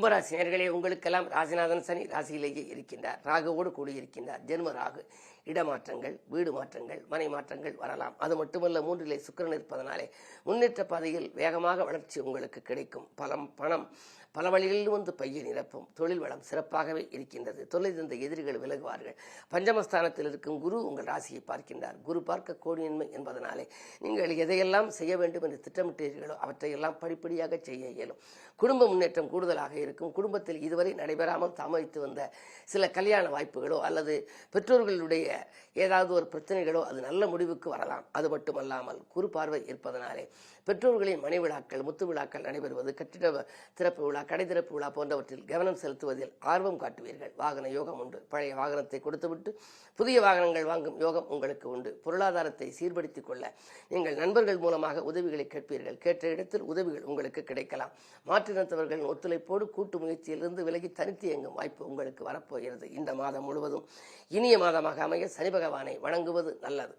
கும்பராசி நேயர்களே, உங்களுக்கெல்லாம் ராசிநாதன் சனி ராசியிலேயே இருக்கின்றார். ராகுவோடு கூடியிருக்கின்றார். ஜென்ம ராகு. இடமாற்றங்கள், வீடு மாற்றங்கள், மனை மாற்றங்கள் வரலாம். அது மட்டுமல்ல, 3லே சுக்கிரன் இருப்பதனாலே முன்னேற்ற பாதையில் வேகமாக வளர்ச்சி உங்களுக்கு கிடைக்கும். பணம் பல வழிகளில் வந்து பையை நிரப்பும். தொழில் வளம் சிறப்பாகவே இருக்கின்றது. தொழில் இருந்த எதிரிகள் விலகுவார்கள். பஞ்சமஸ்தானத்தில் இருக்கும் குரு உங்கள் ராசியை பார்க்கின்றார். குரு பார்க்க கோடியின்மை என்பதனாலே நீங்கள் எதையெல்லாம் செய்ய வேண்டும் என்று திட்டமிட்டீர்களோ அவற்றையெல்லாம் படிப்படியாக செய்ய இயலும். குடும்ப முன்னேற்றம் கூடுதலாக இருக்கும். குடும்பத்தில் இதுவரை நடைபெறாமல் தாமதித்து வந்த சில கல்யாண வாய்ப்புகளோ அல்லது பெற்றோர்களுடைய ஏதாவது ஒரு பிரச்சனைகளோ அது நல்ல முடிவுக்கு வரலாம். அது மட்டுமல்லாமல் குரு பார்வை இருப்பதனாலே பெற்றோர்களின் மனை விழாக்கள், முத்து விழாக்கள் நடைபெறுவது, கட்டிட திறப்பு விழா, கடை திறப்பு விழா போன்றவற்றில் கவனம் செலுத்துவதில் ஆர்வம் காட்டுவீர்கள். வாகன யோகம் உண்டு. பழைய வாகனத்தை கொடுத்துவிட்டு புதிய வாகனங்கள் வாங்கும் யோகம் உங்களுக்கு உண்டு. பொருளாதாரத்தை சீர்படுத்திக் கொள்ள நீங்கள் நண்பர்கள் மூலமாக உதவிகளை கேட்பீர்கள். கேட்ட இடத்தில் உதவிகள் உங்களுக்கு கிடைக்கலாம். மாற்றினத்தவர்களின் ஒத்துழைப்போடு கூட்டு முயற்சியிலிருந்து விலகி தனித்து இயங்கும் வாய்ப்பு உங்களுக்கு வரப்போகிறது. இந்த மாதம் முழுவதும் இனிய மாதமாக அமைய சனி பகவானை வணங்குவது நல்லது.